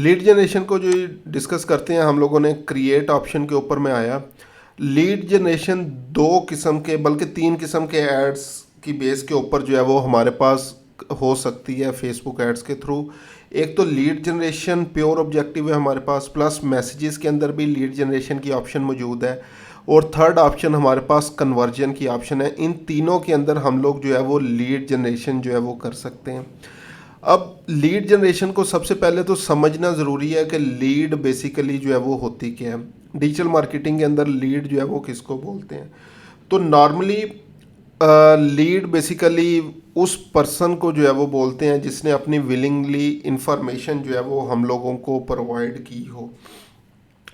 Lead generation को जो discuss करते हैं हम लोगों ने, क्रिएट ऑप्शन के ऊपर में आया। लीड जनरेशन दो किस्म के बल्कि तीन किस्म के एड्स की बेस के ऊपर जो है वो हमारे पास हो सकती है फेसबुक एड्स के थ्रू। एक तो लीड जनरेशन प्योर ऑब्जेक्टिव है हमारे पास, प्लस मैसेजेस के अंदर भी लीड जनरेशन की ऑप्शन मौजूद है, और थर्ड ऑप्शन हमारे पास कन्वर्जन की ऑप्शन है। इन तीनों के अंदर हम लोग जो है वो लीड जनरेशन जो है वो कर सकते हैं। अब लीड जनरेशन को सबसे पहले तो समझना ज़रूरी है कि लीड बेसिकली जो है वो होती क्या है। डिजिटल मार्केटिंग के अंदर लीड जो है वो किसको बोलते हैं? तो नॉर्मली लीड बेसिकली उस पर्सन को जो है वो बोलते हैं जिसने अपनी विलिंगली इंफॉर्मेशन जो है वो हम लोगों को प्रोवाइड की हो,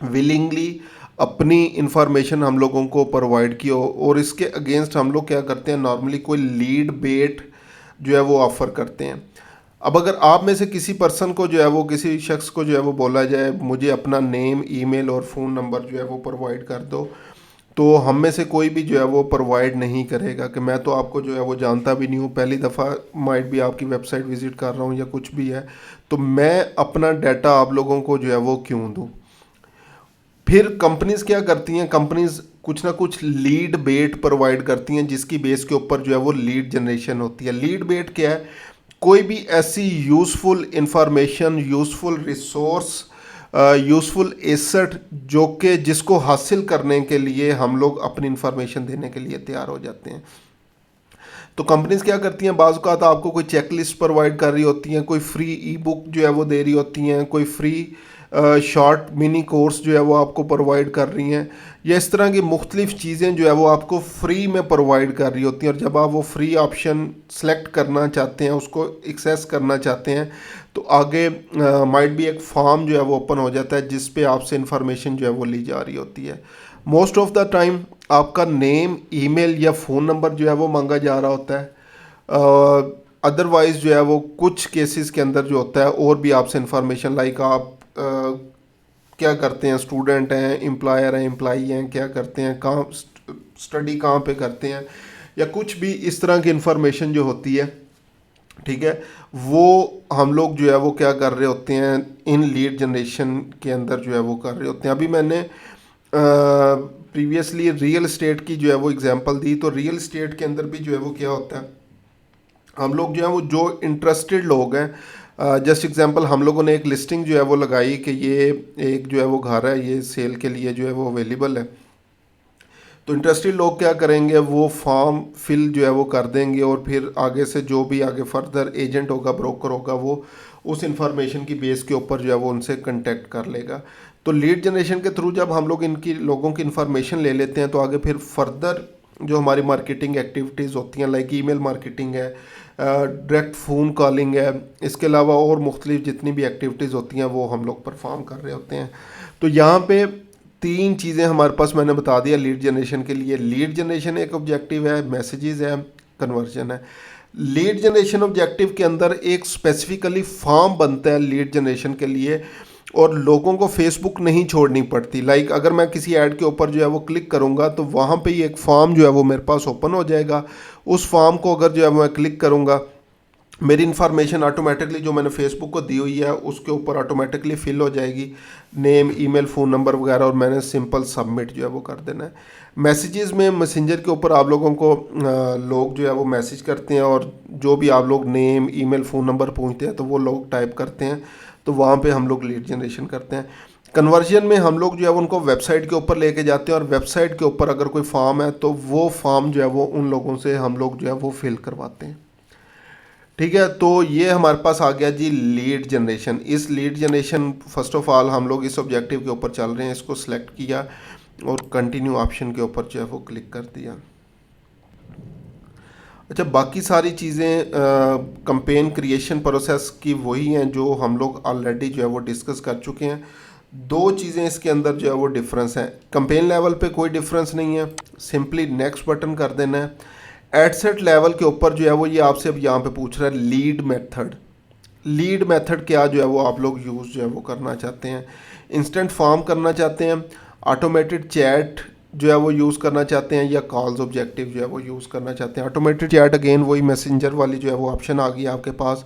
विलिंगली अपनी इंफॉर्मेशन हम लोगों को प्रोवाइड की हो, और इसके अगेंस्ट हम लोग क्या करते हैं, नॉर्मली कोई लीड बेट जो है वो ऑफ़र करते हैं। अब अगर आप में से किसी पर्सन को जो है वो, किसी शख्स को जो है वो बोला जाए मुझे अपना नेम, ईमेल और फ़ोन नंबर जो है वो प्रोवाइड कर दो, तो हम में से कोई भी जो है वो प्रोवाइड नहीं करेगा कि मैं तो आपको जो है वो जानता भी नहीं हूँ, पहली दफ़ा माइट भी आपकी वेबसाइट विज़िट कर रहा हूँ या कुछ भी है, तो मैं अपना डाटा आप लोगों को जो है वो क्यों दूँ। फिर कंपनीज क्या करती हैं, कंपनीज कुछ ना कुछ लीड बेट प्रोवाइड करती हैं जिसकी बेस के ऊपर जो है वो लीड जनरेशन होती है। लीड बेट क्या है? कोई भी ऐसी useful information, useful resource, useful asset जो कि जिसको हासिल करने के लिए हम लोग अपनी इंफॉर्मेशन देने के लिए तैयार हो जाते हैं। तो कंपनीज क्या करती हैं, बाज़ औक़ात आपको कोई चेकलिस्ट प्रोवाइड कर रही होती हैं, कोई फ्री ई बुक जो है वो दे रही होती हैं, कोई फ्री शॉर्ट मिनी कोर्स जो है वो आपको प्रोवाइड कर रही हैं, या इस तरह की मुख्तलिफ़ चीज़ें जो है वो आपको फ्री में प्रोवाइड कर रही होती हैं। और जब आप वो फ्री ऑप्शन सेलेक्ट करना चाहते हैं, उसको एक्सेस करना चाहते हैं, तो आगे माइट भी एक फॉर्म जो है वो ओपन हो जाता है जिस पे आपसे इंफॉर्मेशन जो है वो ली जा रही होती है। मोस्ट ऑफ द टाइम आपका नेम, ईमेल या फ़ोन नंबर जो है वो मांगा जा रहा होता है। अदरवाइज़ जो है वो कुछ केसेस के अंदर जो होता है और भी आपसे इंफॉर्मेशन, लाइक आप क्या करते हैं, स्टूडेंट हैं, एम्प्लॉयर हैं, एम्प्लॉई हैं, क्या करते हैं, कहाँ स्टडी कहाँ पे करते हैं, या कुछ भी इस तरह की इंफॉर्मेशन जो होती है, ठीक है, वो हम लोग जो है वो क्या कर रहे होते हैं, इन लीड जनरेशन के अंदर जो है वो कर रहे होते हैं। अभी मैंने प्रीवियसली रियल एस्टेट की जो है वो एग्जांपल दी, तो रियल एस्टेट के अंदर भी जो है वो क्या होता है, हम लोग जो है वो जो इंटरेस्टेड लोग हैं, जस्ट एग्जांपल हम लोगों ने एक लिस्टिंग जो है वो लगाई कि ये एक जो है वो घर है, ये सेल के लिए जो है वो अवेलेबल है। तो इंटरेस्टेड लोग क्या करेंगे, वो फॉर्म फिल जो है वो कर देंगे, और फिर आगे से जो भी आगे फर्दर एजेंट होगा, ब्रोकर होगा, वो उस इंफॉर्मेशन की बेस के ऊपर जो है वो उनसे कांटेक्ट कर लेगा। तो लीड जनरेशन के थ्रू जब हम लोग इनकी लोगों की इंफॉर्मेशन ले लेते हैं, तो आगे फिर फर्दर जो हमारी मार्केटिंग एक्टिविटीज़ होती हैं, लाइक ईमेल मार्केटिंग है, डायरेक्ट फ़ोन कॉलिंग है, इसके अलावा और मुख्तलिफ जितनी भी एक्टिविटीज़ होती हैं वो हम लोग परफॉर्म कर रहे होते हैं। तो यहाँ पे तीन चीज़ें हमारे पास मैंने बता दिया लीड जनरेशन के लिए। लीड जनरेशन एक ऑब्जेक्टिव है, मैसेजेस है, कन्वर्जन है। लीड जनरेशन ऑब्जेक्टिव के अंदर एक स्पेसिफिकली फॉर्म बनता है लीड जनरेशन के लिए, और लोगों को फेसबुक नहीं छोड़नी पड़ती। लाइक अगर मैं किसी ऐड के ऊपर जो है वो क्लिक करूँगा, तो वहाँ पे ही एक फॉर्म जो है वो मेरे पास ओपन हो जाएगा। उस फॉर्म को अगर जो है मैं क्लिक करूँगा, मेरी इन्फॉर्मेशन ऑटोमेटिकली जो मैंने फेसबुक को दी हुई है उसके ऊपर ऑटोमेटिकली फिल हो जाएगी, नेम, ईमेल, फ़ोन नंबर वगैरह, और मैंने सिंपल सबमिट जो है वो कर देना है। मैसेजेस में मैसेंजर के ऊपर आप लोगों को लोग जो है वो मैसेज करते हैं, और जो भी आप लोग नेम, ईमेल, फ़ोन नंबर पूछते हैं तो वो लोग टाइप करते हैं, तो वहाँ पे हम लोग लीड जनरेशन करते हैं। कन्वर्जन में हम लोग जो है उनको वेबसाइट के ऊपर लेके जाते हैं, और वेबसाइट के ऊपर अगर कोई फॉर्म है तो वो फॉर्म जो है वो उन लोगों से हम लोग जो है वो फिल करवाते हैं। ठीक है, तो ये हमारे पास आ गया जी लीड जनरेशन। इस lead generation first of all हम लोग इस ऑब्जेक्टिव के ऊपर चल रहे हैं, इसको सिलेक्ट किया और कंटिन्यू ऑप्शन के ऊपर जो है वो क्लिक कर दिया। अच्छा, बाकी सारी चीज़ें कंपेन क्रिएशन प्रोसेस की वही हैं जो हम लोग ऑलरेडी जो है वो डिस्कस कर चुके हैं। दो चीज़ें इसके अंदर जो है वो डिफरेंस हैं। कंपेन लेवल पे कोई डिफरेंस नहीं है, सिंपली नेक्स्ट बटन कर देना है। एडसेट लेवल के ऊपर जो है वो ये आपसे अब यहाँ पे पूछ रहा है लीड मेथड। लीड मेथड क्या जो है वो आप लोग यूज़ जो है वो करना चाहते हैं, इंस्टेंट फॉर्म करना चाहते हैं, ऑटोमेटेड चैट जो है वो यूज़ करना चाहते हैं, या कॉल्स ऑब्जेक्टिव जो है वो यूज़ करना चाहते हैं। ऑटोमेटेड चैट अगेन वही मैसेंजर वाली जो है वो ऑप्शन आ गई आपके पास,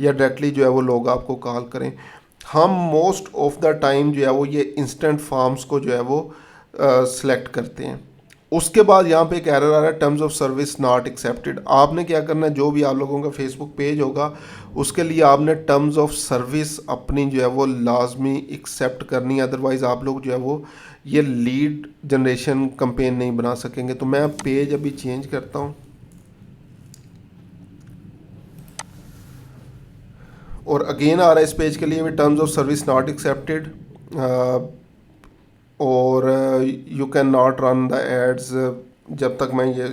या डायरेक्टली जो है वो लोग आपको कॉल करें। हम मोस्ट ऑफ द टाइम जो है वो ये इंस्टेंट फॉर्म्स को जो है वो सिलेक्ट करते हैं। उसके बाद यहाँ पे एक एरर आ रहा है, terms of service not accepted. आपने क्या करना है, जो भी आप लोगों का फेसबुक पेज होगा उसके लिए आपने टर्म्स ऑफ सर्विस अपनी जो है वो लाजमी एक्सेप्ट करनी है, अदरवाइज़ आप लोग जो है वो ये लीड जनरेशन कैंपेन नहीं बना सकेंगे। तो मैं पेज अभी चेंज करता हूँ और अगेन आ रहा है इस पेज के लिए भी terms of service not accepted, और you can not run the ads जब तक मैं ये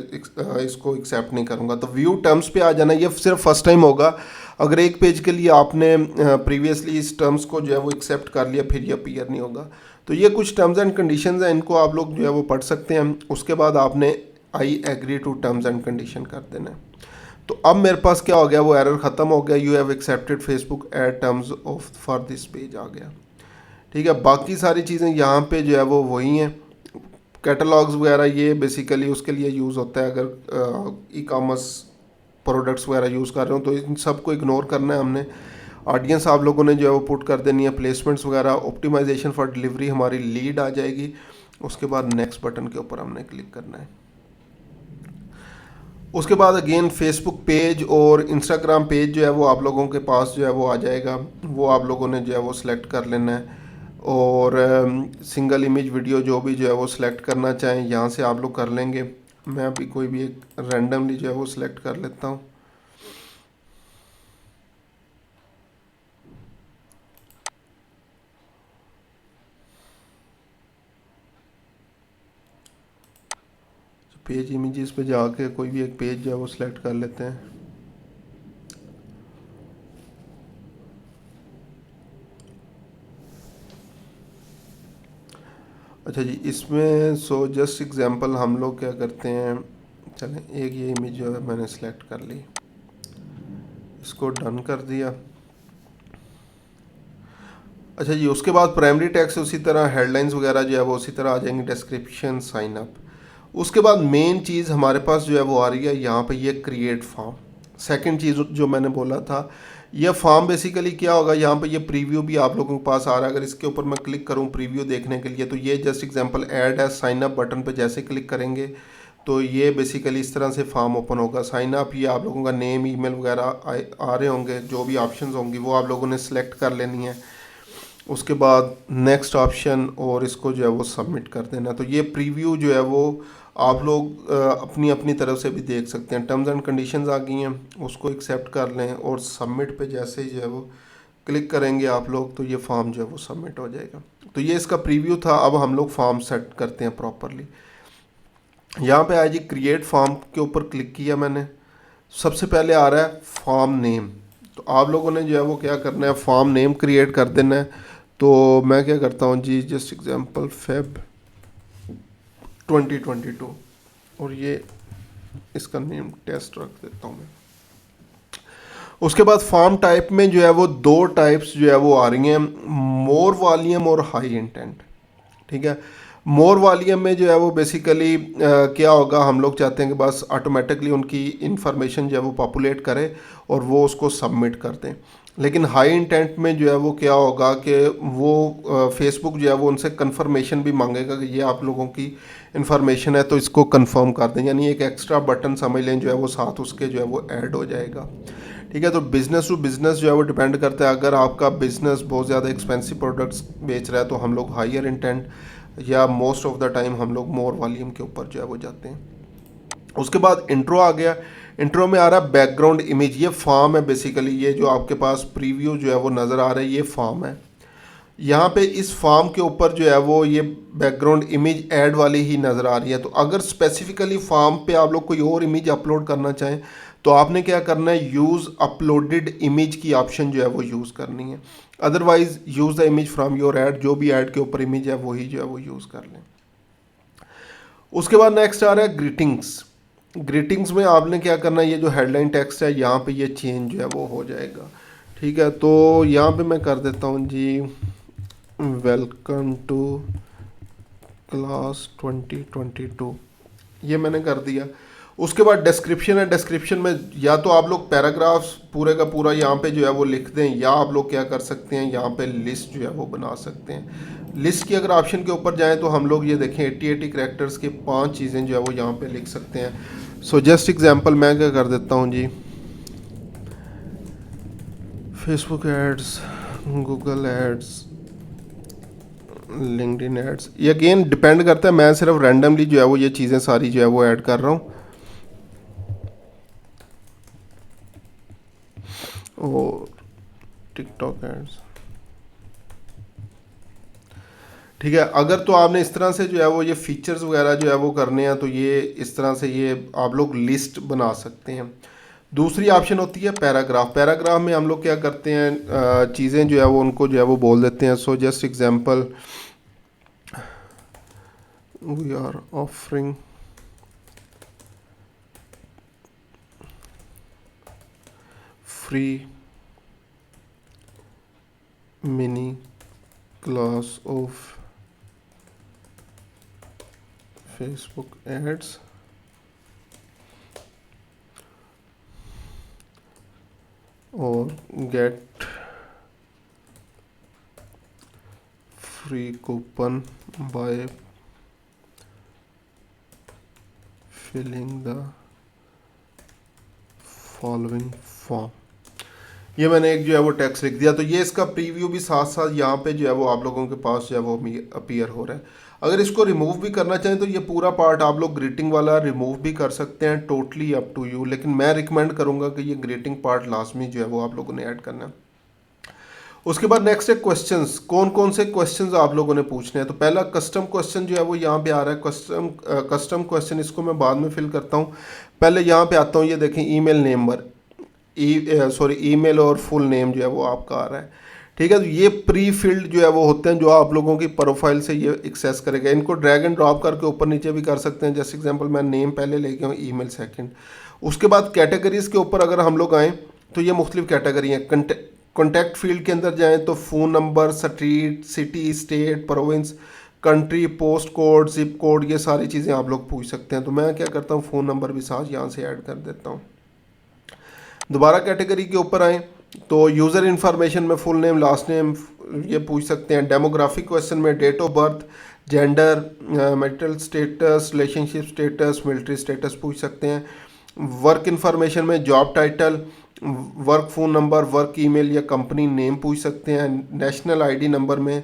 इसको एक्सेप्ट नहीं करूँगा। तो व्यू टर्म्स पे आ जाना, ये सिर्फ फर्स्ट टाइम होगा। अगर एक पेज के लिए आपने प्रीवियसली इस टर्म्स को जो है वो एक्सेप्ट कर लिया फिर ये अपीयर नहीं होगा। तो ये कुछ टर्म्स एंड कंडीशंस हैं, इनको आप लोग जो है वो पढ़ सकते हैं। उसके बाद आपने I agree to terms and condition कर देना है। तो अब मेरे पास क्या हो गया, वो एरर ख़त्म हो गया, you have accepted Facebook ad terms of for this page आ गया। ठीक है, बाकी सारी चीज़ें यहाँ पे जो है वो वही हैं। कैटलॉग्स वगैरह ये बेसिकली उसके लिए यूज़ होता है, अगर ई कॉमर्स प्रोडक्ट्स वगैरह यूज़ कर रहे हो तो इन सबको इग्नोर करना है हमने। ऑडियंस आप लोगों ने जो है वो पुट कर देनी है, प्लेसमेंट्स वगैरह, ऑप्टिमाइजेशन फॉर डिलीवरी हमारी लीड आ जाएगी। उसके बाद नेक्स्ट बटन के ऊपर हमने क्लिक करना है। उसके बाद अगेन फेसबुक पेज और इंस्टाग्राम पेज जो है वो आप लोगों के पास जो है वो आ जाएगा, वो आप लोगों ने जो है वो सिलेक्ट कर लेना है। और सिंगल इमेज वीडियो जो भी जो है वो सिलेक्ट करना चाहें यहाँ से आप लोग कर लेंगे। मैं अभी कोई भी एक रैंडमली जो है वो सिलेक्ट कर लेता हूँ। पेज इमेजेस पे जाके कोई भी एक पेज जो है वो सिलेक्ट कर लेते हैं। अच्छा जी, इसमें सो जस्ट एग्जांपल हम लोग क्या करते हैं, चलें एक ये इमेज जो है मैंने सेलेक्ट कर ली, इसको डन कर दिया। अच्छा जी, उसके बाद प्राइमरी टेक्स्ट उसी तरह, हेडलाइंस वगैरह जो है वो उसी तरह आ जाएंगे, डिस्क्रिप्शन, साइन अप। उसके बाद मेन चीज़ हमारे पास जो है वो आ रही है यहाँ पे, ये क्रिएट फॉर्म। सेकंड चीज़ जो मैंने बोला था, ये फॉर्म बेसिकली क्या होगा, यहाँ पे ये प्रीव्यू भी आप लोगों के पास आ रहा है। अगर इसके ऊपर मैं क्लिक करूँ प्रीव्यू देखने के लिए, तो ये जस्ट एग्जांपल ऐड है, साइन अप बटन पे जैसे क्लिक करेंगे तो ये बेसिकली इस तरह से फॉर्म ओपन होगा। साइन अप, ये आप लोगों का नेम, ईमेल वगैरह आ रहे होंगे, जो भी ऑप्शंस होंगी वो आप लोगों ने सेलेक्ट कर लेनी है। उसके बाद नेक्स्ट ऑप्शन और इसको जो है वो सबमिट कर देना। तो ये प्रीव्यू जो है वो आप लोग अपनी अपनी तरफ से भी देख सकते हैं। टर्म्स एंड कंडीशंस आ गई हैं, उसको एक्सेप्ट कर लें और सबमिट पे जैसे ही जो है वो क्लिक करेंगे आप लोग तो ये फॉर्म जो है वो सबमिट हो जाएगा। तो ये इसका प्रीव्यू था। अब हम लोग फॉर्म सेट करते हैं प्रॉपरली। यहाँ पे आज क्रिएट फॉर्म के ऊपर क्लिक किया मैंने, सबसे पहले आ रहा है फॉर्म नेम। तो आप लोगों ने जो है वो क्या करना है, फॉर्म नेम क्रिएट कर देना है। तो मैं क्या करता हूँ जी, जस्ट एग्जांपल फेब 2022 और ये इसका नेम टेस्ट रख देता हूँ मैं। उसके बाद फॉर्म टाइप में जो है वो दो टाइप्स जो है वो आ रही हैं, मोर वॉल्यूम और हाई इंटेंट। ठीक है, मोर वॉल्यूम में जो है वो बेसिकली क्या होगा, हम लोग चाहते हैं कि बस ऑटोमेटिकली उनकी इंफॉर्मेशन जो है वो पॉपुलेट करे और वो उसको सबमिट कर दें। लेकिन हाई इंटेंट में जो है वो क्या होगा कि वो फेसबुक जो है वो उनसे कंफर्मेशन भी मांगेगा कि ये आप लोगों की इन्फॉर्मेशन है तो इसको कंफर्म कर दें, यानी एक एक्स्ट्रा बटन समझ लें जो है वो साथ उसके जो है वो ऐड हो जाएगा। ठीक है, तो बिज़नेस टू बिज़नेस जो है वो डिपेंड करता है। अगर आपका बिज़नेस बहुत ज़्यादा एक्सपेंसिव प्रोडक्ट्स बेच रहा है तो हम लोग हायर इंटेंट, या मोस्ट ऑफ द टाइम हम लोग मोर वॉल्यूम के ऊपर जो है वो जाते हैं। उसके बाद इंट्रो आ गया। इंट्रो में आ रहा है बैकग्राउंड इमेज, ये फॉर्म है बेसिकली। ये जो आपके पास प्रीव्यू जो है वो नज़र आ रहा है, ये फॉर्म है। यहाँ पे इस फॉर्म के ऊपर जो है वो ये बैकग्राउंड इमेज ऐड वाली ही नज़र आ रही है। तो अगर स्पेसिफिकली फॉर्म पे आप लोग कोई और इमेज अपलोड करना चाहें तो आपने क्या करना है, यूज़ अपलोडेड इमेज की ऑप्शन जो है वो यूज़ करनी है। Otherwise use the image from your add, जो भी ऐड के ऊपर इमेज है वही जो है वो यूज़ कर लें। उसके बाद नेक्स्ट आ रहा है ग्रीटिंग्स। ग्रीटिंग्स में आपने क्या करना है, ये जो हेडलाइन टेक्स्ट है यहाँ पे ये चेंज जो है वो हो जाएगा। ठीक है, तो यहाँ पे मैं कर देता हूँ जी, वेलकम टू क्लास 2022, ये मैंने कर दिया। उसके बाद डिस्क्रिप्शन है, डिस्क्रिप्शन में या तो आप लोग पैराग्राफ्स पूरे का पूरा यहाँ पे जो है वो लिख दें, या आप लोग क्या कर सकते हैं यहाँ पे लिस्ट जो है वो बना सकते हैं। लिस्ट की अगर ऑप्शन के ऊपर जाएं तो हम लोग ये देखें 80 कैरेक्टर्स के 5 चीज़ें जो है वो यहाँ पे लिख सकते हैं। सो जस्ट एग्जांपल मैं क्या कर देता हूँ जी, Facebook ads, Google ads, LinkedIn ads, ये अगेन डिपेंड करता है, मैं सिर्फ रैंडमली जो है वो ये चीज़ें सारी जो है वो ऐड कर रहा हूँ। और टिकटॉक एड्स, ठीक है। अगर तो आपने इस तरह से जो है वो ये फीचर्स वगैरह जो है वो करने हैं तो ये इस तरह से ये आप लोग लिस्ट बना सकते हैं। दूसरी ऑप्शन होती है पैराग्राफ। पैराग्राफ में हम लोग क्या करते हैं, चीज़ें जो है वो उनको जो है वो बोल देते हैं। So just example, we are offering free mini class of Facebook ads और get free coupon by filling the following form. ये मैंने एक जो है वो टेक्स्ट लिख दिया, तो ये इसका प्रीव्यू भी साथ साथ यहाँ पे जो है वो आप लोगों के पास जो है वो अपीयर हो रहा है। अगर इसको रिमूव भी करना चाहें तो ये पूरा पार्ट आप लोग ग्रीटिंग वाला रिमूव भी कर सकते हैं, टोटली अप टू यू, लेकिन मैं रिकमेंड करूँगा कि ये ग्रीटिंग पार्ट लाजमी जो है वो आप लोगों ने ऐड करना है। उसके बाद नेक्स्ट है क्वेश्चंस। कौन कौन से क्वेश्चंस आप लोगों ने पूछने हैं, तो पहला कस्टम क्वेश्चन जो है वो यहाँ पे आ रहा है। कस्टम क्वेश्चन इसको मैं बाद में फिल करता हूँ, पहले यहाँ पे आता हूँ। ये देखें ईमेल नंबर, ईमेल और फुल नेम जो है वो आपका आ रहा है, ठीक है। तो ये प्री फिल्ड जो है वो होते हैं जो आप लोगों की प्रोफाइल से ये एक्सेस करेगा। इनको ड्रैग एंड ड्रॉप करके ऊपर नीचे भी कर सकते हैं। जैसे एग्जांपल मैं नेम पहले लेके हूँ, ईमेल सेकंड। उसके बाद कैटेगरीज के ऊपर अगर हम लोग आएँ तो ये मुख्तलिफ कैटेगरी हैं। कॉन्टैक्ट फील्ड के अंदर जाएँ तो phone number, street, city, state, province, country, post code, zip code, ये सारी चीज़ें आप लोग पूछ सकते हैं। तो मैं क्या करता हूँ, फ़ोन नंबर भी साथ यहाँ से ऐड कर देता हूँ। दोबारा कैटेगरी के ऊपर आए तो यूज़र इन्फॉर्मेशन में फुल नेम, लास्ट नेम ये पूछ सकते हैं। डेमोग्राफिक क्वेश्चन में date of birth, gender, marital status, relationship status, military status पूछ सकते हैं। वर्क इन्फॉर्मेशन में job title, work phone number, work email या कंपनी नेम पूछ सकते हैं। नेशनल आईडी नंबर में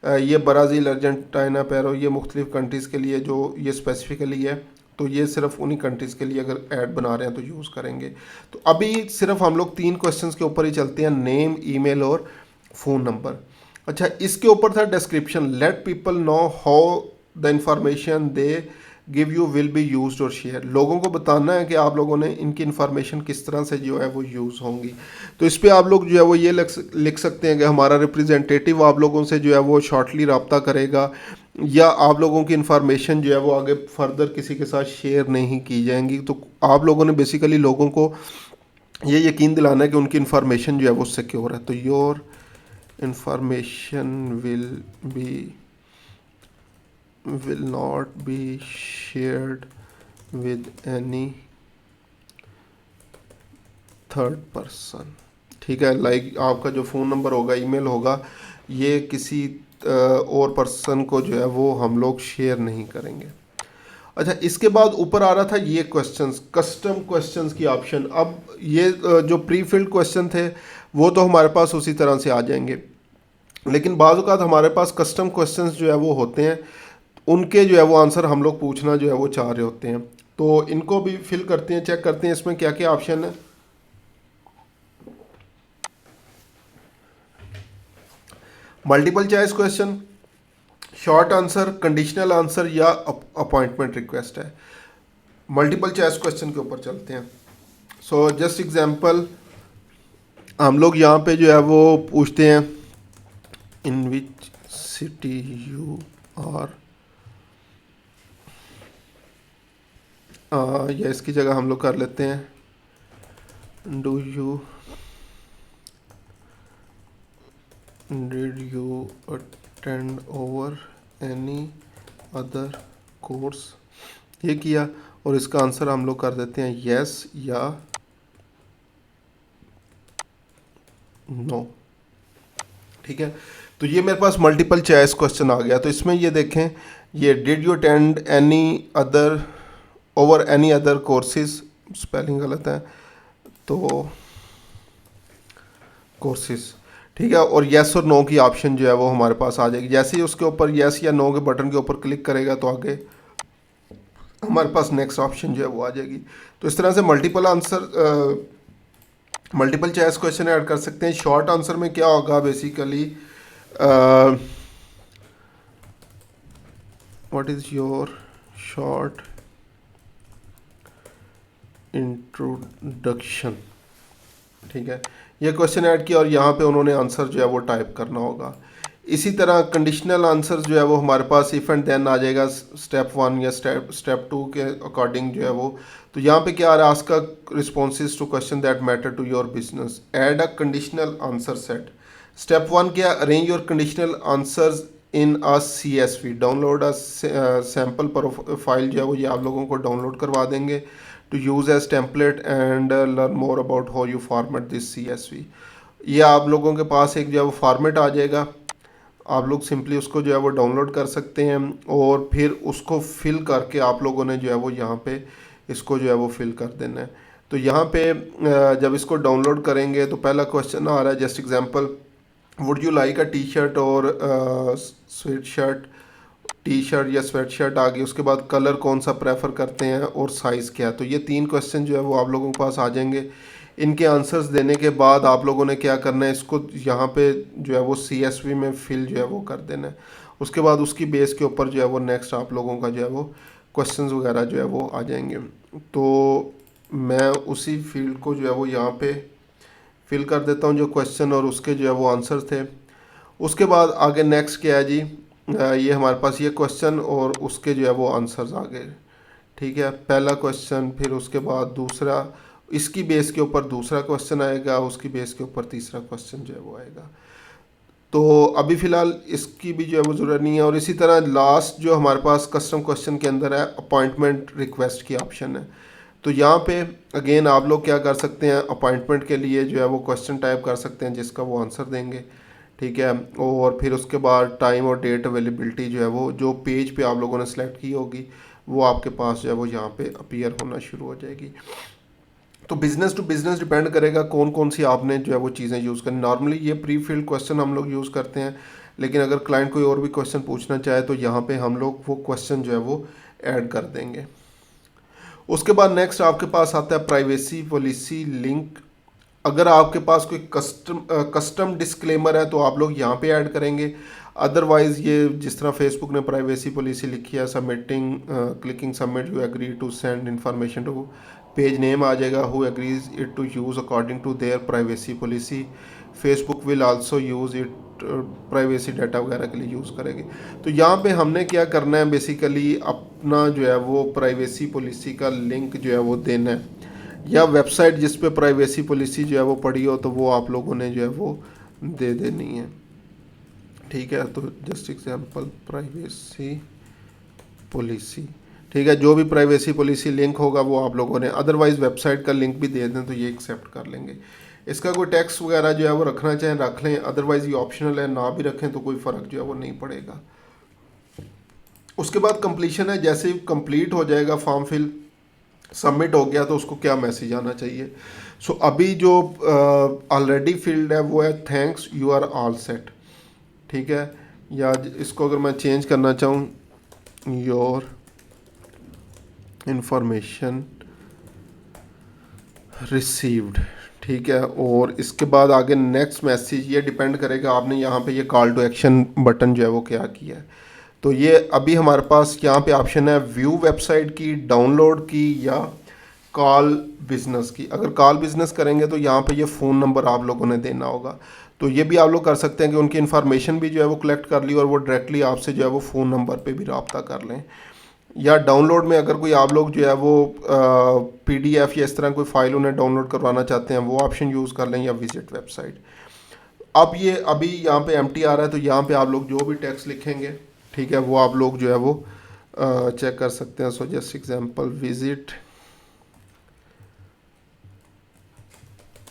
ये ब्राज़ील, अर्जेंटीना, पेरू, ये मुख्तलिफ कंट्रीज़ के लिए जो ये स्पेसिफिकली है, तो ये सिर्फ उन्हीं कंट्रीज़ के लिए अगर ऐड बना रहे हैं तो यूज़ करेंगे। तो अभी सिर्फ हम लोग 3 क्वेश्चंस के ऊपर ही चलते हैं, नेम, ईमेल और फ़ोन नंबर। अच्छा, इसके ऊपर था description, let people know how the information they give you will be used और शेयर। लोगों को बताना है कि आप लोगों ने इनकी इन्फॉर्मेशन किस तरह से जो है वो यूज़ होंगी। तो इस पर आप लोग जो है वो ये लिख सकते हैं कि हमारा रिप्रेजेंटेटिव आप लोगों से जो है वो शॉर्टली रब्ता करेगा, या आप लोगों की इन्फॉर्मेशन जो है वो आगे फर्दर किसी के साथ शेयर नहीं की जाएंगी। तो आप लोगों ने बेसिकली लोगों को ये यकीन दिलाना है कि उनकी इन्फॉर्मेशन जो है वो सिक्योर है। तो your information will not be shared with any third person, ठीक है। लाइक आपका जो फ़ोन नंबर होगा, ईमेल होगा, ये किसी और पर्सन को जो है वो हम लोग शेयर नहीं करेंगे। अच्छा, इसके बाद ऊपर आ रहा था ये क्वेश्चंस, कस्टम क्वेश्चंस की ऑप्शन। अब ये जो प्री फिल्ड क्वेश्चन थे वो तो हमारे पास उसी तरह से आ जाएंगे, लेकिन बाज़ औक़ात हमारे पास कस्टम क्वेश्चंस जो है वो होते हैं, उनके जो है वो आंसर हम लोग पूछना जो है वो चाह रहे होते हैं। तो इनको भी फिल करते हैं, चेक करते हैं इसमें क्या क्या ऑप्शन है। Multiple choice question, short answer, conditional answer या अपॉइंटमेंट रिक्वेस्ट है। मल्टीपल चॉइस क्वेश्चन के ऊपर चलते हैं। सो जस्ट एग्जांपल, हम लोग यहाँ पे जो है वो पूछते हैं, इन विच सिटी यू आर, या इसकी जगह हम लोग कर लेते हैं, do you did you attend over any other course ये किया और इसका आंसर हम लोग कर देते हैं यस या नो। ठीक है, तो ये मेरे पास मल्टीपल चॉइस क्वेश्चन आ गया। तो इसमें ये देखें, ये did you attend any other over any other courses, spelling गलत है तो कोर्सेज, ठीक है। और येस और नो की ऑप्शन जो है वो हमारे पास आ जाएगी। जैसे ही उसके ऊपर येस या नो के बटन के ऊपर क्लिक करेगा तो आगे हमारे पास नेक्स्ट ऑप्शन जो है वो आ जाएगी। तो इस तरह से multiple answer multiple choice question add कर सकते हैं। शॉर्ट आंसर में क्या होगा basically, what is your short introduction, ठीक है, ये क्वेश्चन ऐड किया और यहाँ पे उन्होंने आंसर जो है वो टाइप करना होगा। इसी तरह कंडीशनल आंसर जो है वो हमारे पास इफ़ एंड देन आ जाएगा स्टेप 1 या स्टेप 2 के अकॉर्डिंग जो है वो। तो यहाँ पे क्या आ रहा है, ask responses to question that matter to your business, add a conditional answer set. Step 1 क्या, arrange your conditional answers in a CSV, download a sample file जो है वो ये आप लोगों को डाउनलोड करवा देंगे to use as template and learn more about how you format this CSV। ये आप लोगों के पास एक जो है वो फॉर्मेट आ जाएगा, आप लोग सिंपली उसको जो है वो डाउनलोड कर सकते हैं और फिर उसको फिल करके आप लोगों ने जो है वो यहाँ पे इसको जो है वो फिल कर देना है। तो यहाँ पे जब इसको डाउनलोड करेंगे तो पहला क्वेश्चन आ रहा है, just example, would you like a T shirt और स्वेट शर्ट, टी शर्ट या स्वेट शर्ट आ गई। उसके बाद कलर कौन सा प्रेफर करते हैं और साइज़ क्या है। तो ये 3 क्वेश्चन जो है वो आप लोगों के पास आ जाएंगे। इनके आंसर्स देने के बाद आप लोगों ने क्या करना है, इसको यहाँ पे जो है वो CSV में फिल जो है वो कर देना है। उसके बाद उसकी बेस के ऊपर जो है वो नेक्स्ट आप लोगों का जो है वो क्वेश्चंस वगैरह जो है वो आ जाएंगे। तो मैं उसी फील्ड को जो है वो यहाँ पे फिल कर देता हूँ, जो क्वेश्चन और उसके जो है वो आंसर थे। उसके बाद आगे नेक्स्ट क्या है जी, ये हमारे पास ये क्वेश्चन और उसके जो है वो आंसर्स आ गए। ठीक है, पहला क्वेश्चन, फिर उसके बाद दूसरा, इसकी बेस के ऊपर दूसरा क्वेश्चन आएगा, उसकी बेस के ऊपर तीसरा क्वेश्चन जो है वो आएगा। तो अभी फ़िलहाल इसकी भी जो है वो ज़रूरत नहीं है। और इसी तरह लास्ट जो हमारे पास कस्टम क्वेश्चन के अंदर है, अपॉइंटमेंट रिक्वेस्ट की ऑप्शन है। तो यहाँ पे अगेन आप लोग क्या कर सकते हैं, अपॉइंटमेंट के लिए जो है वो क्वेश्चन टाइप कर सकते हैं जिसका वो आंसर देंगे। ठीक है, और फिर उसके बाद टाइम और डेट अवेलेबिलिटी जो है वो जो पेज पे आप लोगों ने सेलेक्ट की होगी वो आपके पास जो है वो यहाँ पे अपीयर होना शुरू हो जाएगी। तो बिज़नेस टू बिज़नेस डिपेंड करेगा कौन कौन सी आपने जो है वो चीज़ें यूज़ करनी। नॉर्मली ये प्री फिल्ड क्वेश्चन हम लोग यूज़ करते हैं, लेकिन अगर क्लाइंट कोई और भी क्वेश्चन पूछना चाहे तो यहाँ पे हम लोग वो क्वेश्चन जो है वो ऐड कर देंगे। उसके बाद नेक्स्ट आपके पास आता है प्राइवेसी पॉलिसी लिंक। अगर आपके पास कोई कस्टम डिस्क्लेमर है तो आप लोग यहाँ पे ऐड करेंगे। अदरवाइज़ ये जिस तरह फेसबुक ने प्राइवेसी पॉलिसी लिखी है, submitting clicking submit you agree to send information to, page name आ जाएगा who agrees it to use according to their privacy policy, Facebook will also use it privacy data वगैरह के लिए use करेंगे। तो यहाँ पे हमने क्या करना है, बेसिकली अपना जो है वो प्राइवेसी पॉलिसी का लिंक जो है वो देना है, या वेबसाइट जिस पे प्राइवेसी पॉलिसी जो है वो पड़ी हो तो वो आप लोगों ने जो है वो दे देनी है। ठीक है, तो जस्ट एग्जांपल प्राइवेसी पॉलिसी, ठीक है, जो भी प्राइवेसी पॉलिसी लिंक होगा वो आप लोगों ने, अदरवाइज वेबसाइट का लिंक भी दे दें तो ये एक्सेप्ट कर लेंगे। इसका कोई टैक्स वगैरह जो है वो रखना चाहें रख लें, अदरवाइज ये ऑप्शनल है, ना भी रखें तो कोई फ़र्क जो है वो नहीं पड़ेगा। उसके बाद कंप्लीशन है, जैसे ही कंप्लीट हो जाएगा फॉर्म फिल, सबमिट हो गया तो उसको क्या मैसेज आना चाहिए। सो अभी जो ऑलरेडी फील्ड है वो है thanks you are all set. ठीक है, या इसको अगर मैं चेंज करना चाहूँ, योर इंफॉर्मेशन रिसीव्ड। ठीक है, और इसके बाद आगे नेक्स्ट मैसेज, ये डिपेंड करेगा आपने यहाँ पे ये कॉल टू एक्शन बटन जो है वो क्या किया है। तो ये अभी हमारे पास यहाँ पे ऑप्शन है व्यू वेबसाइट की, डाउनलोड की, या कॉल बिजनेस की। अगर कॉल बिजनेस करेंगे तो यहाँ पे ये फ़ोन नंबर आप लोगों ने देना होगा। तो ये भी आप लोग कर सकते हैं कि उनकी इन्फॉर्मेशन भी जो है वो कलेक्ट कर ली और वो डायरेक्टली आपसे जो है वो फ़ोन नंबर पे भी रब्ता कर लें। या डाउनलोड में अगर कोई आप लोग जो है वो PDF या इस तरह कोई फ़ाइल उन्हें डाउनलोड करवाना चाहते हैं वो ऑप्शन यूज़ कर लें, या विजिट वेबसाइट। अब ये अभी यहाँ पे एम्प्टी आ रहा है तो यहाँ पे आप लोग जो भी टेक्स्ट लिखेंगे, ठीक है, वो आप लोग जो है वो चेक कर सकते हैं। So just example visit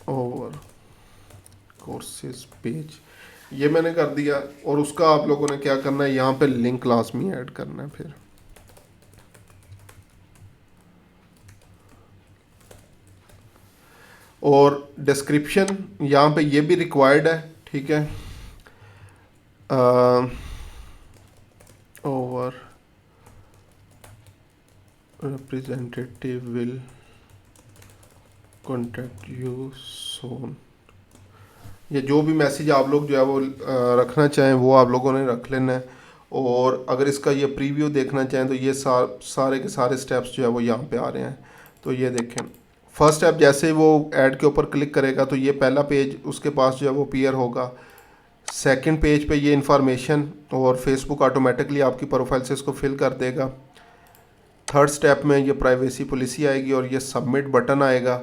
over courses page, ये मैंने कर दिया। और उसका आप लोगों ने क्या करना है, यहाँ पे लिंक लाजमी ऐड करना है। फिर और डिस्क्रिप्शन यहाँ पे ये भी रिक्वायर्ड है, ठीक है। Over representative will contact you soon, ये जो भी मैसेज आप लोग जो है वो रखना चाहें वो आप लोगों ने रख लेना है। और अगर इसका ये प्रीव्यू देखना चाहें तो ये सारे के सारे स्टेप्स जो है वो यहाँ पे आ रहे हैं। तो ये देखें, फर्स्ट स्टेप जैसे ही वो ऐड के ऊपर क्लिक करेगा तो ये पहला पेज उसके पास जो है वो अपीयर होगा। सेकंड पेज पे ये इन्फॉर्मेशन, और फेसबुक ऑटोमेटिकली आपकी प्रोफाइल से इसको फिल कर देगा। थर्ड स्टेप में ये प्राइवेसी पॉलिसी आएगी और ये सबमिट बटन आएगा।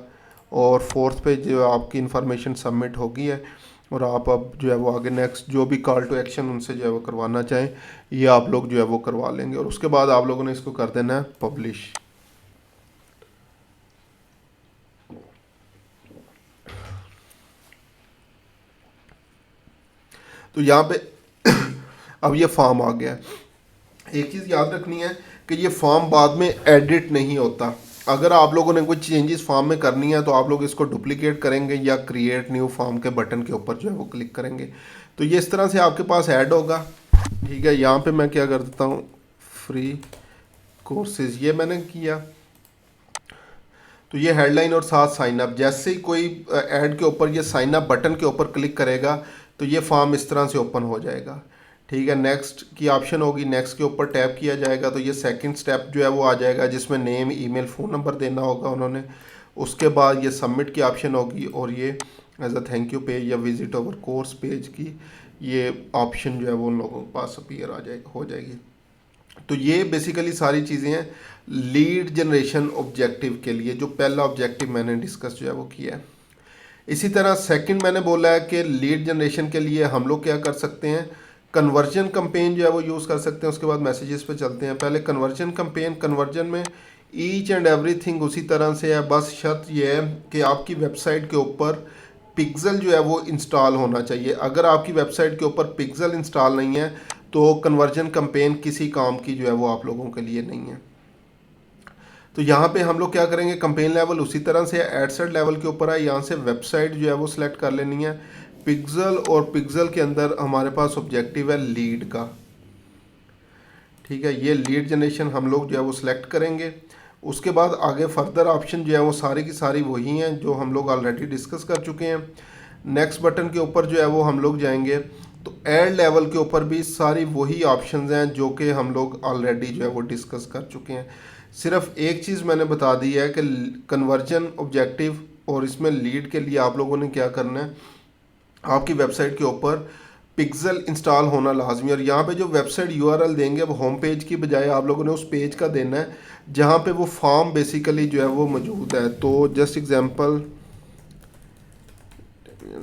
और फोर्थ पे जो आपकी इन्फॉर्मेशन सबमिट होगी है, और आप अब जो है वो आगे नेक्स्ट जो भी कॉल टू एक्शन उनसे जो है वो करवाना चाहें ये आप लोग जो है वो करवा लेंगे। और उसके बाद आप लोगों ने इसको कर देना है पब्लिश। तो यहाँ पे अब ये फॉर्म आ गया है। एक चीज़ याद रखनी है कि ये फॉर्म बाद में एडिट नहीं होता। अगर आप लोगों ने कोई चेंजेस फॉर्म में करनी है तो आप लोग इसको डुप्लीकेट करेंगे या क्रिएट न्यू फॉर्म के बटन के ऊपर जो है वो क्लिक करेंगे तो ये इस तरह से आपके पास ऐड होगा, ठीक है। यहाँ पे मैं क्या कर देता हूँ, फ्री कोर्सेज, ये मैंने किया। तो ये हेडलाइन और साथ साइन अप, जैसे ही कोई ऐड के ऊपर ये साइन अप बटन के ऊपर क्लिक करेगा तो ये फॉर्म इस तरह से ओपन हो जाएगा, ठीक है। नेक्स्ट की ऑप्शन होगी, नेक्स्ट के ऊपर टैप किया जाएगा तो ये सेकंड स्टेप जो है वो आ जाएगा जिसमें नेम, ईमेल, फ़ोन नंबर देना होगा उन्होंने। उसके बाद ये सबमिट की ऑप्शन होगी और ये as a thank you page या विजिट ओवर कोर्स पेज की ये ऑप्शन जो है वो उन लोगों के पास अपीयर आ जाएगी, हो जाएगी। तो ये बेसिकली सारी चीज़ें हैं लीड जनरेशन ऑब्जेक्टिव के लिए, जो पहला ऑब्जेक्टिव मैंने डिस्कस जो है वो किया है। इसी तरह सेकंड मैंने बोला है कि लीड जनरेशन के लिए हम लोग क्या कर सकते हैं, कन्वर्जन कंपेन जो है वो यूज़ कर सकते हैं। उसके बाद मैसेजेस पे चलते हैं। पहले कन्वर्जन कंपेन, कन्वर्जन में ईच एंड एवरीथिंग उसी तरह से है, बस शर्त ये है कि आपकी वेबसाइट के ऊपर पिक्सल जो है वो इंस्टॉल होना चाहिए। अगर आपकी वेबसाइट के ऊपर पिक्सल इंस्टॉल नहीं है तो कन्वर्जन कंपेन किसी काम की जो है वो आप लोगों के लिए नहीं है। तो यहाँ पे हम लोग क्या करेंगे, कंपेन लेवल उसी तरह से एडसेट लेवल के ऊपर है। यहाँ से वेबसाइट जो है वो सिलेक्ट कर लेनी है पिक्सल, और पिक्सल के अंदर हमारे पास ऑब्जेक्टिव है लीड का, ठीक है। ये लीड जनरेशन हम लोग जो है वो सिलेक्ट करेंगे। उसके बाद आगे फर्दर ऑप्शन जो है वो सारी की सारी वही हैं जो हम लोग ऑलरेडी डिस्कस कर चुके हैं। नेक्स्ट बटन के ऊपर जो है वो हम लोग जाएंगे तो ऐड लेवल के ऊपर भी सारी वही ऑप्शंस हैं जो कि हम लोग ऑलरेडी जो है वो डिस्कस कर चुके हैं। सिर्फ एक चीज़ मैंने बता दी है कि कन्वर्जन ऑब्जेक्टिव और इसमें लीड के लिए आप लोगों ने क्या करना है, आपकी वेबसाइट के ऊपर पिक्सल इंस्टॉल होना लाजमी। और यहाँ पे जो वेबसाइट यूआरएल देंगे वो होम पेज की बजाय आप लोगों ने उस पेज का देना है जहाँ पे वो फॉर्म बेसिकली जो है वो मौजूद है। तो जस्ट एग्जांपल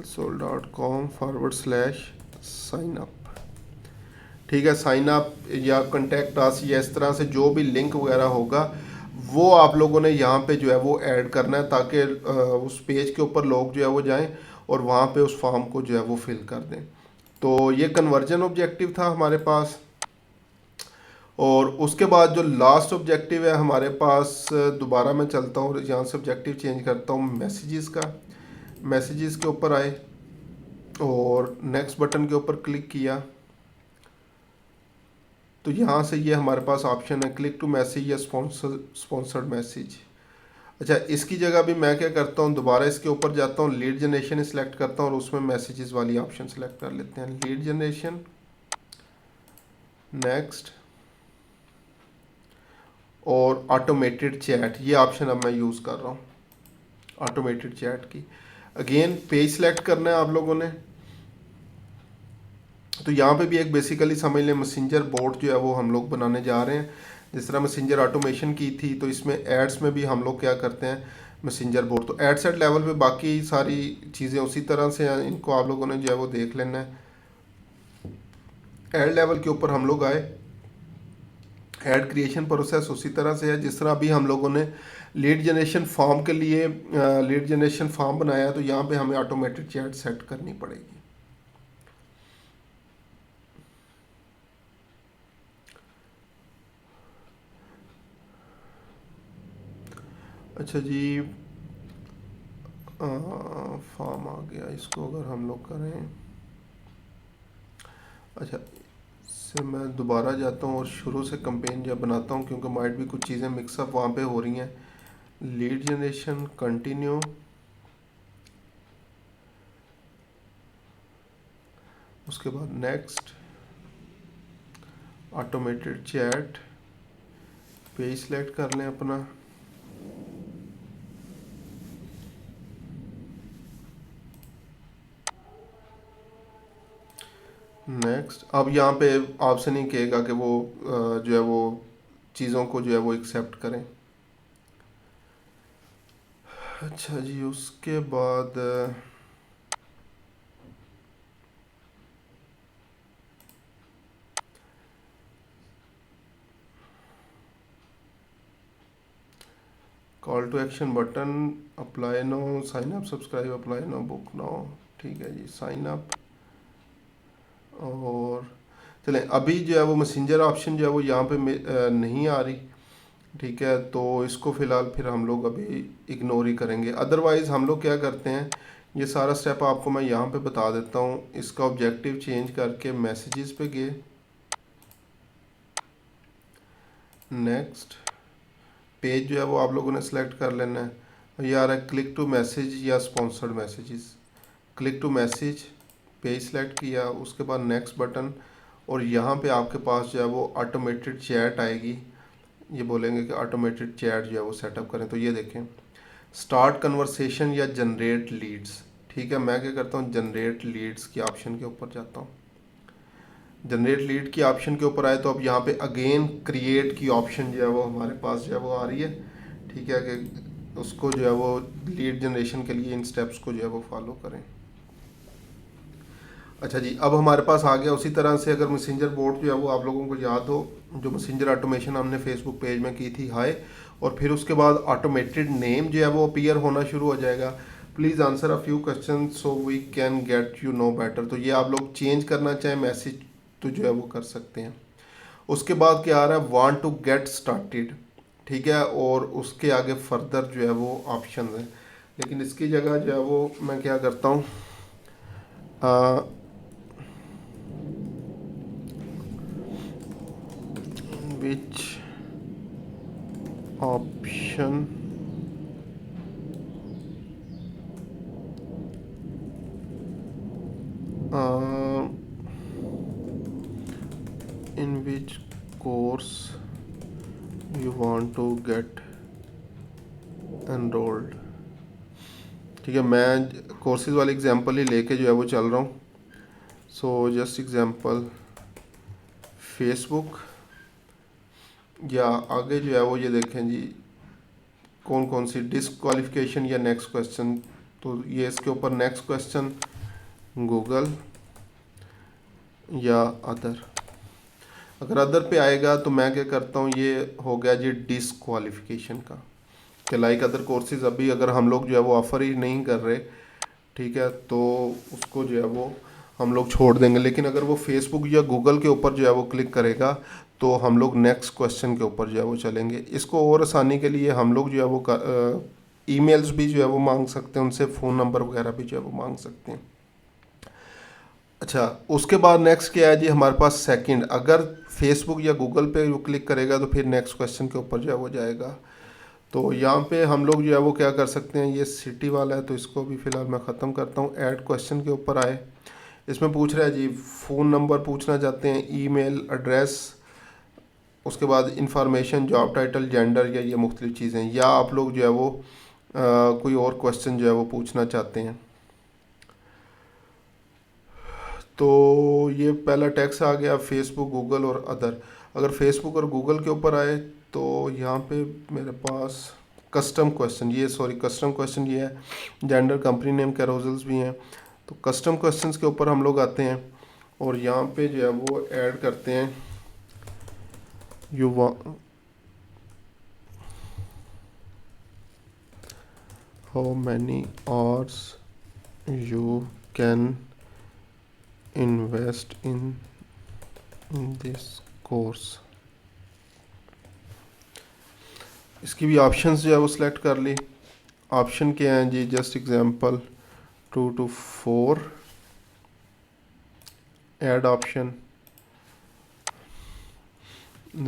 soul.com/sign up, ठीक है। साइन अप या कॉन्टैक्ट अस या इस तरह से जो भी लिंक वगैरह होगा वो आप लोगों ने यहाँ पे जो है वो ऐड करना है ताकि उस पेज के ऊपर लोग जो है वो जाएं और वहाँ पे उस फॉर्म को जो है वो फिल कर दें। तो ये कन्वर्जन ऑब्जेक्टिव था हमारे पास। और उसके बाद जो लास्ट ऑब्जेक्टिव है हमारे पास, दोबारा मैं चलता हूँ यहाँ से ऑब्जेक्टिव चेंज करता हूँ मैसेजेस का। मैसेजेस के ऊपर आए और नेक्स्ट बटन के ऊपर क्लिक किया तो यहाँ से ये हमारे पास ऑप्शन है क्लिक टू मैसेज या स्पॉन्सर्ड मैसेज। अच्छा, इसकी जगह भी मैं क्या करता हूँ, दोबारा इसके ऊपर जाता हूँ, लीड जनरेशन सिलेक्ट करता हूँ और उसमें मैसेजेस वाली ऑप्शन सेलेक्ट कर लेते हैं। लीड जनरेशन, नेक्स्ट, और ऑटोमेटेड चैट, ये ऑप्शन अब मैं यूज़ कर रहा हूँ ऑटोमेटेड चैट की। अगेन पेज सेलेक्ट करना है आप लोगों ने। तो यहाँ पे भी एक बेसिकली समझ लें मैसेंजर बोट जो है वो हम लोग बनाने जा रहे हैं। जिस तरह मैसेंजर ऑटोमेशन की थी तो इसमें एड्स में भी हम लोग क्या करते हैं मैसेंजर बोट। तो एड सेट लेवल पे बाकी सारी चीज़ें उसी तरह से हैं, इनको आप लोगों ने जो है वो देख लेना है। एड लेवल के ऊपर हम लोग आए, ऐड क्रिएशन प्रोसेस उसी तरह से है जिस तरह अभी हम लोगों ने लीड जनरेशन फॉर्म के लिए लीड जनरेशन फॉर्म बनाया, तो यहाँ पे हमें ऑटोमेटेड चैट सेट करनी पड़ेगी। अच्छा जी, फॉर्म आ गया, इसको अगर हम लोग करें, अच्छा से मैं दोबारा जाता हूँ और शुरू से कंपेन जब बनाता हूँ, क्योंकि माइट भी कुछ चीज़ें मिक्सअप वहाँ पे हो रही हैं। लीड जनरेशन कंटिन्यू, उसके बाद next, automated chat, page select कर लें अपना, नेक्स्ट। अब यहाँ पे आपसे नहीं कहेगा कि वो जो है वो चीज़ों को जो है वो एक्सेप्ट करें। अच्छा जी, उसके बाद call to action button, apply now, sign up, subscribe, apply now, book now. ठीक है जी, साइन अप। और चलें, अभी जो है वो मैसेंजर ऑप्शन जो है वो यहाँ पे नहीं आ रही। ठीक है, तो इसको फ़िलहाल फिर हम लोग अभी इग्नोर ही करेंगे। अदरवाइज़ हम लोग क्या करते हैं, ये सारा स्टेप आपको मैं यहाँ पे बता देता हूँ। इसका ऑब्जेक्टिव चेंज करके मैसेजेस पे गए, नेक्स्ट, पेज जो है वो आप लोगों ने सेलेक्ट कर लेना है। ये आ रहा है क्लिक टू मैसेज या sponsored messages. Click to message, page select किया, उसके बाद नेक्स्ट बटन, और यहाँ पे आपके पास जो है वो ऑटोमेटेड चैट आएगी। ये बोलेंगे कि ऑटोमेटेड चैट जो है वो सेटअप करें, तो ये देखें, स्टार्ट कन्वर्सेशन या जनरेट लीड्स। ठीक है, मैं क्या करता हूँ, जनरेट लीड्स की ऑप्शन के ऊपर जाता हूँ। जनरेट लीड की ऑप्शन के ऊपर आए तो अब यहाँ पे अगेन क्रिएट की ऑप्शन जो है वो हमारे पास जो है वो आ रही है। ठीक है, कि उसको जो है वो लीड जनरेशन के लिए इन स्टेप्स को जो है वो फॉलो करें। अच्छा जी, अब हमारे पास आ गया। उसी तरह से अगर मैसेंजर बोर्ड जो है वो आप लोगों को याद हो, जो मैसेंजर ऑटोमेशन हमने फेसबुक पेज में की थी, हाय, और फिर उसके बाद ऑटोमेटेड नेम जो है वो अपीयर होना शुरू हो जाएगा। Please answer a few question so we can get you know better. तो ये आप लोग चेंज करना चाहें मैसेज तो जो है वो कर सकते हैं। उसके बाद क्या आ रहा है, वांट टू गेट स्टार्टेड। ठीक है, और उसके आगे फर्दर जो है वो ऑप्शन है, लेकिन इसकी जगह जो है वो मैं क्या करता हूँ, which option in which course you want to get enrolled। ठीक है, मैं कोर्सेज वाली एग्जांपल ही लेके जो है वो चल रहा हूँ। सो जस्ट एग्जांपल फेसबुक, या आगे जो है वो ये देखें जी, कौन कौन सी डिस्क्वालिफिकेशन या नेक्स्ट क्वेश्चन। तो ये इसके ऊपर नेक्स्ट क्वेश्चन, गूगल या अदर। अगर अदर पे आएगा तो मैं क्या करता हूँ, ये हो गया जी डिसक्वालिफिकेशन का, कि लाइक अदर कोर्सेज अभी अगर हम लोग जो है वो ऑफ़र ही नहीं कर रहे, ठीक है, तो उसको जो है वो हम लोग छोड़ देंगे। लेकिन अगर वो फेसबुक या गूगल के ऊपर जो है वो क्लिक करेगा तो हम लोग नेक्स्ट क्वेश्चन के ऊपर जो है वो चलेंगे। इसको और आसानी के लिए हम लोग जो है वो ईमेल्स भी जो है वो मांग सकते हैं, उनसे फ़ोन नंबर वगैरह भी जो है वो मांग सकते हैं। अच्छा, उसके बाद नेक्स्ट क्या है जी हमारे पास, सेकंड, अगर फेसबुक या गूगल पे वो क्लिक करेगा तो फिर नेक्स्ट क्वेश्चन के ऊपर जो है वो जाएगा। तो यहाँ पे हम लोग जो है वो क्या कर सकते हैं, ये सिटी वाला है तो इसको भी फ़िलहाल मैं ख़त्म करता हूँ। ऐड क्वेश्चन के ऊपर आए, इसमें पूछ रहा है जी फ़ोन नंबर पूछना चाहते हैं, ईमेल एड्रेस, उसके बाद इंफॉर्मेशन, जॉब टाइटल, जेंडर, या ये मुख्तलिफ़ चीज़ें, या आप लोग जो है वो कोई और क्वेश्चन जो है वो पूछना चाहते हैं। तो ये पहला टैक्स आ गया फेसबुक, गूगल और अदर। अगर फेसबुक और गूगल के ऊपर आए तो यहाँ पे मेरे पास कस्टम क्वेश्चन, ये सॉरी कस्टम क्वेश्चन ये है, जेंडर, कंपनी नेम, कैरोजल्स भी हैं। तो कस्टम क्वेश्चंस के ऊपर हम लोग आते हैं और यहाँ पे जो है वो ऐड करते हैं you want, how many hours you can invest in this course। इसकी भी ऑप्शंस जो है वो सिलेक्ट कर ली। ऑप्शन क्या हैं जी, just example 2 to 4, ad option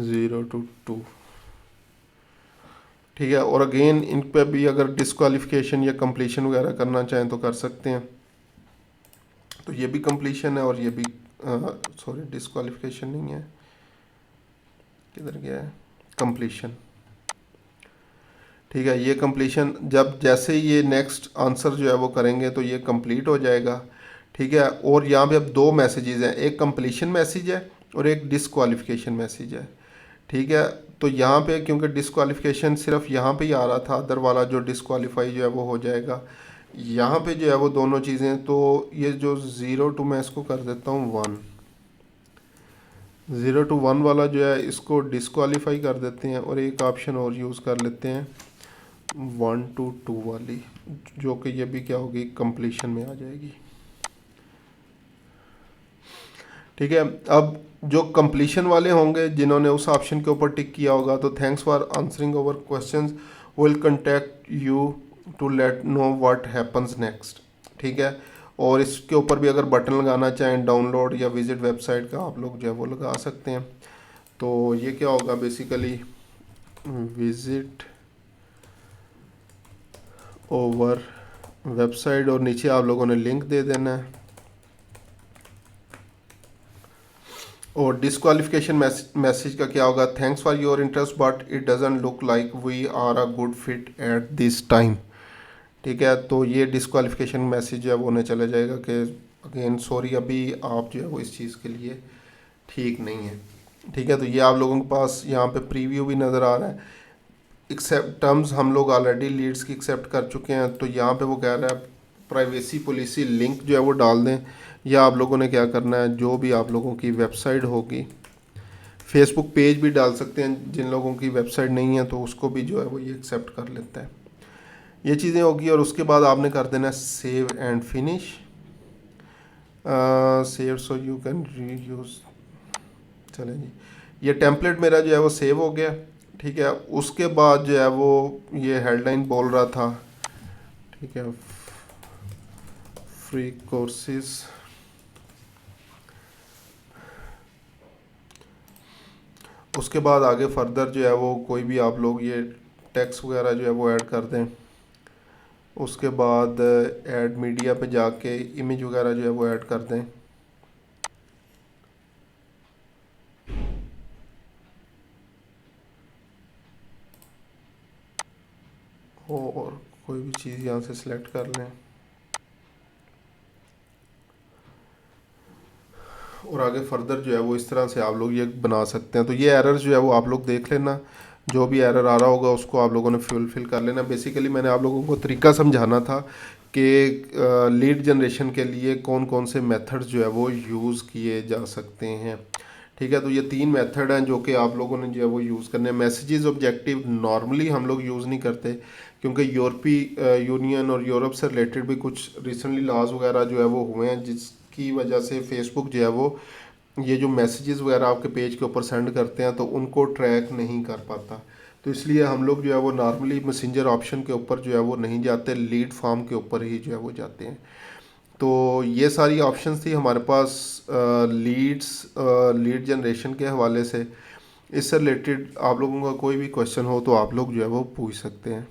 0 to 2, ठीक है। और अगेन इन पे भी अगर डिस्क्वालिफिकेशन या कंप्लीशन वगैरह करना चाहें तो कर सकते हैं। तो ये भी कंप्लीशन है और ये भी सॉरी डिस्क्वालिफिकेशन नहीं है, किधर गया है, कंप्लीशन, ठीक है। ये कंप्लीशन जब जैसे ही ये नेक्स्ट आंसर जो है वो करेंगे तो ये कंप्लीट हो जाएगा, ठीक है। और यहाँ पे अब दो मैसेजेस हैं, एक कंप्लीशन मैसेज है और एक डिस्क्वालिफिकेशन मैसेज है, ठीक है। तो यहाँ पे क्योंकि डिस्क्वालिफिकेशन सिर्फ यहाँ पे ही आ रहा था, अदर वाला जो डिस्क्वालीफाई जो है वो हो जाएगा। यहाँ पे जो है वो दोनों चीज़ें, तो ये जो 0 to, मैं इसको कर देता हूँ 1, 0 to 1 वाला जो है इसको डिस्क्वालीफाई कर देते हैं और एक ऑप्शन और यूज़ कर लेते हैं 1 to 2 वाली, जो कि ये भी क्या होगी, कंप्लीशन में आ जाएगी, ठीक है। अब जो कंप्लीशन वाले होंगे जिन्होंने उस ऑप्शन के ऊपर टिक किया होगा, तो thanks for answering our questions, will contact you to let know what happens next, ठीक है। और इसके ऊपर भी अगर बटन लगाना चाहें डाउनलोड या विजिट वेबसाइट का, आप लोग जो है वो लगा सकते हैं। तो ये क्या होगा बेसिकली, विजिट ओवर वेबसाइट, और नीचे आप लोगों ने लिंक दे देना है। और डिस्क्वालिफिकेशन मैसेज का क्या होगा, thanks for your interest but it doesn't look like we are a good fit at this time, ठीक है। तो ये डिस्क्वालिफिकेशन मैसेज जो है वो होने चला जाएगा कि अगेन सॉरी, अभी आप जो है वो इस चीज़ के लिए ठीक नहीं है, ठीक है। तो ये आप लोगों के पास यहाँ पे प्रीव्यू भी नज़र आ रहा है। एक्सेप्ट टर्म्स हम लोग ऑलरेडी लीड्स की एक्सेप्ट कर चुके हैं, तो यहाँ पे वो कह रहा है प्राइवेसी पॉलिसी लिंक जो है वो डाल दें, या आप लोगों ने क्या करना है, जो भी आप लोगों की वेबसाइट होगी, फेसबुक पेज भी डाल सकते हैं, जिन लोगों की वेबसाइट नहीं है तो उसको भी जो है वो ये एक्सेप्ट कर लेता है, ये चीज़ें होगी। और उसके बाद आपने कर देना save and finish, save so you can reuse, चलें जी। ये टेम्पलेट मेरा जो है वो सेव हो गया, ठीक है। उसके बाद जो है वो ये हेडलाइन बोल रहा था, ठीक है, फ्री कोर्सेज, उसके बाद आगे फर्दर जो है वो कोई भी आप लोग ये टेक्स्ट वगैरह जो है वो ऐड कर दें। उसके बाद ऐड मीडिया पे जाके इमेज वगैरह जो है वो ऐड कर दें। और कोई भी चीज़ यहाँ से सिलेक्ट कर लें और आगे फर्दर जो है वो इस तरह से आप लोग ये बना सकते हैं। तो ये एरर जो है वो आप लोग देख लेना, जो भी एरर आ रहा होगा उसको आप लोगों ने फुलफिल कर लेना। बेसिकली मैंने आप लोगों को तरीका समझाना था कि लीड जनरेशन के लिए कौन कौन से मेथड्स जो है वो यूज़ किए जा सकते हैं, ठीक है। तो ये 3 मेथड हैं जो कि आप लोगों ने जो है वो यूज़ करने हैं। मैसेजेस ऑब्जेक्टिव नॉर्मली हम लोग यूज़ नहीं करते, क्योंकि यूरोपीय यूनियन और यूरोप से रिलेटेड भी कुछ रिसेंटली लॉज वगैरह जो है वो हुए हैं, जिसकी वजह से फेसबुक जो है वो ये जो मैसेजेस वगैरह आपके पेज के ऊपर सेंड करते हैं तो उनको ट्रैक नहीं कर पाता। तो इसलिए हम लोग जो है वो नॉर्मली मैसेंजर ऑप्शन के ऊपर जो है वो नहीं जाते, लीड फॉर्म के ऊपर ही जो है वो जाते हैं। तो ये सारी ऑप्शंस थी हमारे पास लीड जनरेशन के हवाले से। इससे रिलेटेड आप लोगों का कोई भी क्वेश्चन हो तो आप लोग जो है वो पूछ सकते हैं।